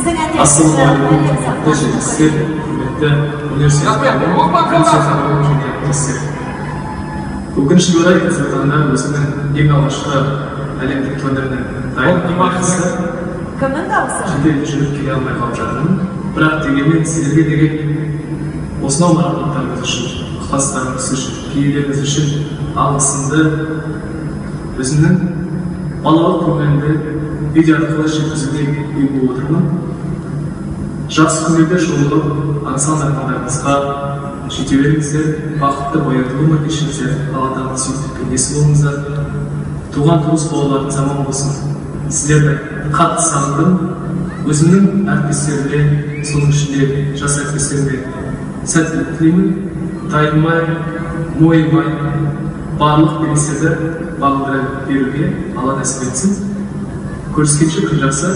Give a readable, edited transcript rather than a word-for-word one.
Ассалаумағалейкум, тәжікстер, құрметті университет өкінішке орай Қазақстанда өзінің ең алғашқы әлемдік турниріне дайындық барысында жедел жүріп келе алмай қалып жатырмын. Бірақ дегенмен сіздерге деген осынау марапаттарыңыз үшін, ықыластарыңыз үшін, пейілеріңіз үшін алғысымды өзімнің балалық көңілімді видео арқылы жеткізуге үй болып отырмын. Жақсы күндерде жолығып, аңсаған армандарыңызға жете беріңіздер, бақытты баянды өмір кешіңіздер, Алладан сүйіктілікке несіп болыңыздар. Туған туыс бауырларыңыз аман болсын. Сіздерді қатты сағындым. Өзімнің әріптестеріме, соның ішінде жас әріптестеріме сәттілік тілеймін. Тайынбай, мойымай, барлық белестерді бағындыра беруге Алла нәсіп етсін. Көріскенше күн жақсы.